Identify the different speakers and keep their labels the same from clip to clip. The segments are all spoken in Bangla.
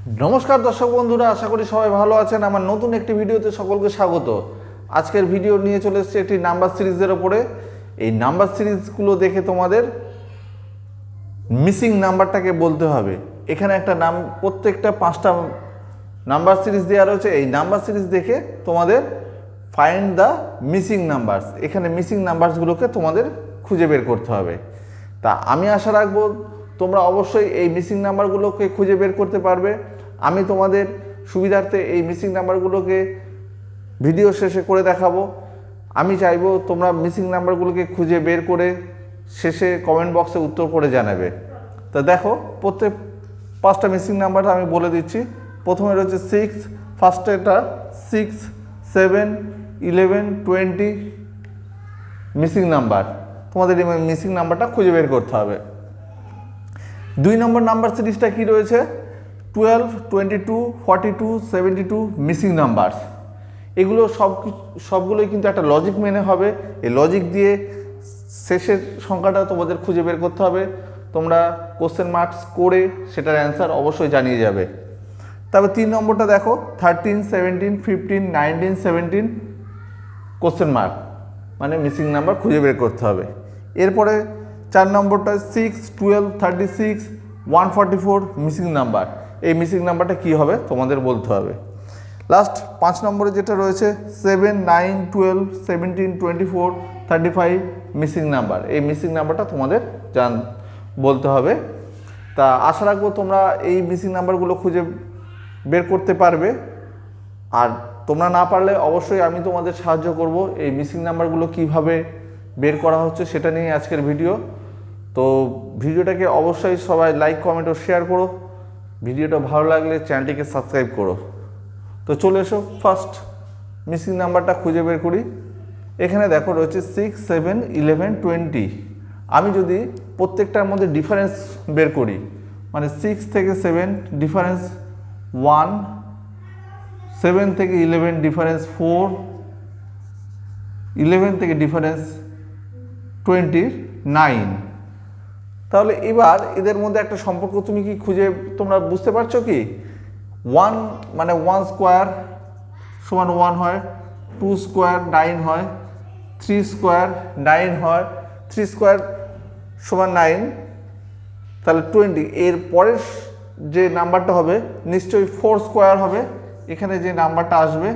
Speaker 1: নমস্কার দর্শক বন্ধুরা, আশা করি সবাই ভালো আছেন। আমার নতুন একটি ভিডিওতে সকলকে স্বাগত। আজকের ভিডিও নিয়ে চলে এসেছে একটি নাম্বার সিরিজের ওপরে। এই নাম্বার সিরিজগুলো দেখে তোমাদের মিসিং নাম্বারটাকে বলতে হবে। এখানে একটা প্রত্যেকটা 5টা নাম্বার সিরিজ দেওয়া রয়েছে। এই নাম্বার সিরিজ দেখে তোমাদের ফাইন্ড দ্য মিসিং নাম্বারস, এখানে মিসিং নাম্বারসগুলোকে তোমাদের খুঁজে বের করতে হবে। তা আমি আশা রাখবো তোমরা অবশ্যই এই মিসিং নাম্বারগুলোকে খুঁজে বের করতে পারবে। আমি তোমাদের সুবিধার্থে এই মিসিং নাম্বারগুলোকে ভিডিও শেষে করে দেখাবো। আমি চাইবো তোমরা মিসিং নাম্বারগুলোকে খুঁজে বের করে শেষে কমেন্ট বক্সে উত্তর করে জানাবে। তা দেখো, প্রত্যেক 5টা মিসিং নাম্বারটা আমি বলে দিচ্ছি। প্রথমে রয়েছে 6, ফার্স্টে এটা 6, 7, 11, 20 মিসিং নাম্বার। তোমাদের এই মিসিং নাম্বারটা খুঁজে বের করতে হবে। 2 নম্বর নাম্বার সিরিজটা কি রয়েছে? 12, 22, 42, 72 মিসিং নাম্বারস। এগুলো সবগুলোই কিন্তু একটা লজিক মেনে হবে। এই লজিক দিয়ে শেষের সংখ্যাটা তোমাদের খুঁজে বের করতে হবে। তোমরা কোশ্চেন মার্কস করে সেটার অ্যান্সার অবশ্যই জানিয়ে যাবে। তবে 3 নম্বরটা দেখো, 13, 17, 15, 19, 17 কোশ্চেন মার্ক, মানে মিসিং নাম্বার খুঁজে বের করতে হবে। এরপরে 4 নম্বরটা 6, 12, 36, 144 মিসিং নাম্বার। এই মিসিং নাম্বারটা কী হবে তোমাদের বলতে হবে। লাস্ট 5 নম্বরে যেটা রয়েছে 7, 9, 12, 17, 24, 35 মিসিং নাম্বার। এই মিসিং নাম্বারটা তোমাদের বলতে হবে। তা আশা রাখবো তোমরা এই মিসিং নাম্বারগুলো খুঁজে বের করতে পারবে। আর তোমরা না পারলে অবশ্যই আমি তোমাদের সাহায্য করব। এই মিসিং নাম্বারগুলো কিভাবে বের করা হচ্ছে সেটা নিয়ে আজকের ভিডিও। তো ভিডিওটাকে অবশ্যই সবাই লাইক, কমেন্ট ও শেয়ার করো। ভিডিওটা ভালো লাগলে চ্যানেলটিকে সাবস্ক্রাইব করো। তো চলে এসো, ফার্স্ট মিসিং নাম্বারটা খুঁজে বের করি। এখানে দেখো রয়েছে 6, 7, 11, 20। আমি যদি প্রত্যেকটার মধ্যে ডিফারেন্স বের করি, মানে 6 থেকে 7 ডিফারেন্স 1, 7 থেকে 11 ডিফারেন্স 4, 11 থেকে ডিফারেন্স 29। তাহলে এবার এদের মধ্যে একটা সম্পর্ক তুমি কি তোমরা বুঝতে পারছো কি? 1 মানে 1 স্কোয়ার সমান 1 হয়, 2 স্কোয়ার 9 হয়, 3 স্কোয়ার 9 হয়, 3 স্কোয়ার সমান 9। তাহলে 20। এর পরের যে নাম্বারটা হবে নিশ্চয়ই 4 স্কোয়ার হবে। এখানে যে নাম্বারটা আসবে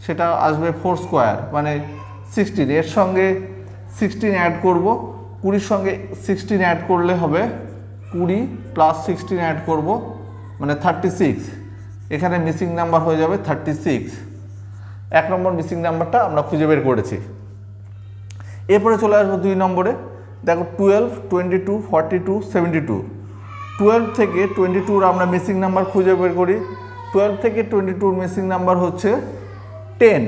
Speaker 1: সেটা আসবে 4 স্কোয়ার, মানে 16। এর সঙ্গে 16 অ্যাড করব, 20-র সঙ্গে 16 অ্যাড করলে হবে 20 প্লাস 16 অ্যাড করব, মানে 36। এখানে মিসিং নাম্বার হয়ে যাবে 36। 1 নম্বর মিসিং নাম্বারটা আমরা খুঁজে বের করেছি। এরপরে চলে আসবো 2 নম্বরে। দেখো 12, 22, 42, 72। 12 থেকে 22-র আমরা মিসিং নাম্বার খুঁজে বের করি। 12 থেকে 22-র মিসিং নাম্বার হচ্ছে 10।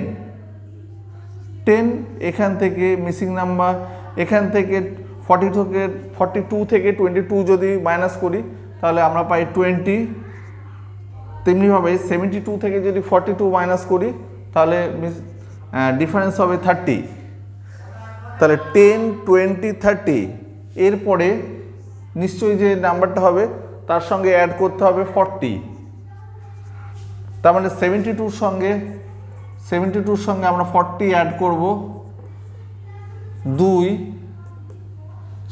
Speaker 1: 10 এখান থেকে মিসিং নাম্বার, এখান থেকে 42 থেকে 22 যদি মাইনাস করি তাহলে আমরা পাই 20। তেমনিভাবে 72 থেকে যদি 42 মাইনাস করি তাহলে ডিফারেন্স হবে 30। তাহলে 10, 20, 30। এরপরে নিশ্চয়ই যে নাম্বারটা হবে তার সঙ্গে অ্যাড করতে হবে 40। তার মানে 72-র সঙ্গে আমরা 40 অ্যাড করব। 2,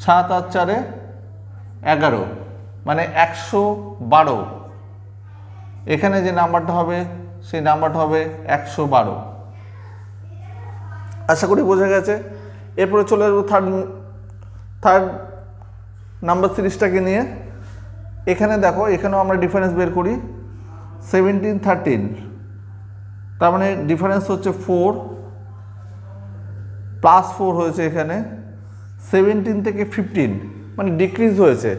Speaker 1: 7 আর 4 11, মানে 112। এখানে যে নাম্বারটা হবে সেই নাম্বারটা হবে 112। আশা করি বোঝা গেছে। এরপরে চলে আসবো থার্ড নাম্বার সিরিজটাকে নিয়ে। এখানে দেখো, এখানেও আমরা ডিফারেন্স বের করি 17, 13। তার মানে ডিফারেন্স হচ্ছে 4 প্লাস 4 হয়েছে এখানে। 17 থেকে 15 মানে ডিক্রিজ হয়েছে,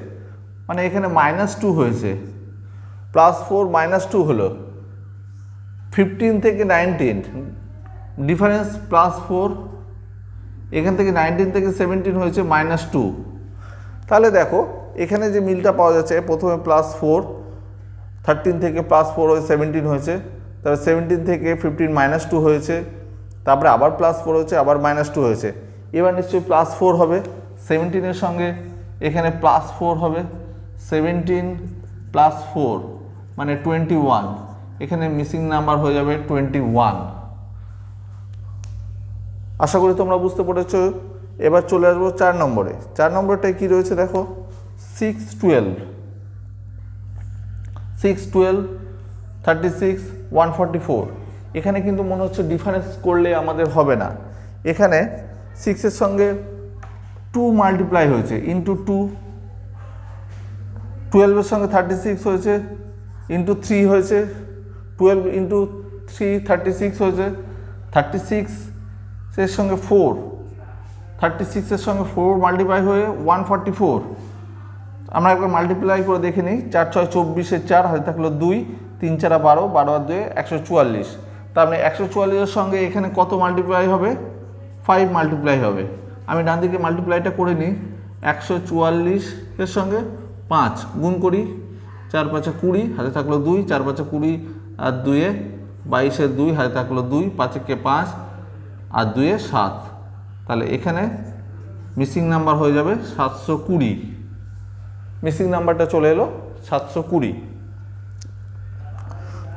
Speaker 1: মানে এখানে -2 হয়েছে, প্লাস 4 -2 হলো। 15 থেকে 19 ডিফারেন্স প্লাস 4, এখান থেকে 19 থেকে 17 হয়েছে -2। তাহলে দেখো এখানে যে মিলটা পাওয়া যাচ্ছে, প্রথমে +4, 13 থেকে +4 হয়ে 17 হয়েছে, তারপর 17 থেকে 15 -2 হয়েছে, তারপরে আবার +4 হয়েছে, আবার -2 হয়েছে। এবার নিশ্চয়ই +4 হবে। 17-এর সঙ্গে এখানে +4 হবে, 17 + 4 মানে 21, এখানে মিসিং নাম্বার হয়ে যাবে 21। আশা করি তোমরা বুঝতে পেরেছো। এবার চলে আসবো 4 নম্বরে। 4 নম্বরটায় কি রয়েছে দেখো, 6 12, 36 144। এখানে কিন্তু মনে হচ্ছে ডিফারেন্স করলে আমাদের হবে না। এখানে 6-এর সঙ্গে 2 মাল্টিপ্লাই হয়েছে, ইন্টু 2, 12-এর সঙ্গে 36 হয়েছে, ইন্টু 3 হয়েছে, 12 ইন্টু 3 36 হয়েছে, 36-এর সঙ্গে 4, 36-এর সঙ্গে 4 মাল্টিপ্লাই হয়ে 144। আমরা একবার মাল্টিপ্লাই করে দেখে নিই। 4 6 24-এর 4 হাতে থাকলো 2, 3 4 12, 12 আর 2 144। তার মানে 144-এর সঙ্গে এখানে কত মাল্টিপ্লাই হবে, 5 মাল্টিপ্লাই হবে। আমি ডান দিকে মাল্টিপ্লাইটা করে নিই। 144-এর সঙ্গে 5 গুণ করি, 4 5 20, হাতে থাকলো 2, 4 5 20 আর 2 22-এর 2, হাতে থাকলো 2, 5 5 আর 2 7। তাহলে এখানে মিসিং নাম্বার হয়ে যাবে 720। মিসিং নাম্বারটা চলে এলো 720।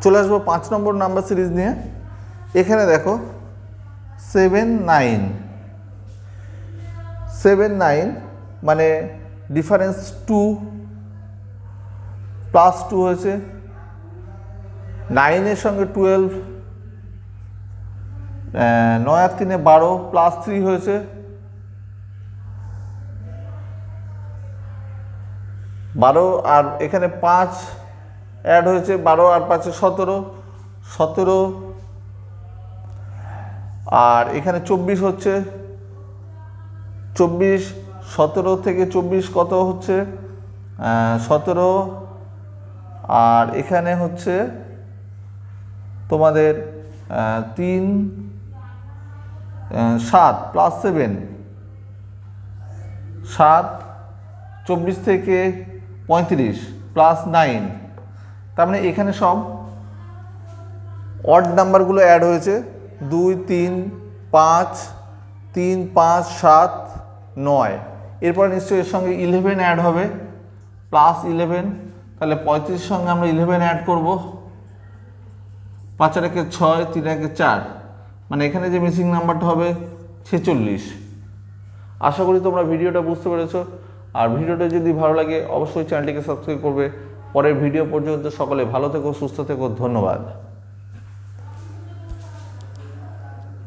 Speaker 1: চলে আসবো 5 নম্বর নাম্বার সিরিজ নিয়ে। এখানে দেখো 7 9 মানে ডিফারেন্স 2 প্লাস 2 হয়েছে, 9-এর সঙ্গে 12, 9 আর 3 12 প্লাস 3 হয়েছে, 12 আর এখানে 5 অ্যাড হয়েছে, 12 আর 5 17, আর এখানে 24 হচ্ছে, 24 17 থেকে 24 কত হচ্ছে 17, আর এখানে হচ্ছে তোমাদের 3 7 প্লাস 7 7, 24 থেকে 35 প্লাস 9। তার মানে এখানে সব অড নাম্বারগুলো অ্যাড হয়েছে, 2 3 5 3 5 7 9। এরপর নিশ্চয়ই এর সঙ্গে 11 অ্যাড হবে, প্লাস 11। তাহলে 35-এর সঙ্গে আমরা 11 অ্যাড করব, 5 আর 1 6, 3 আর 1 4, মানে এখানে যে মিসিং নাম্বারটা হবে 46। আশা করি তোমরা ভিডিওটা বুঝতে পেরেছো। আর ভিডিওটা যদি ভালো লাগে অবশ্যই চ্যানেলটিকে সাবস্ক্রাইব করবে। পরের ভিডিও পর্যন্ত সকলে ভালো থেকো, সুস্থ থেকো, ধন্যবাদ।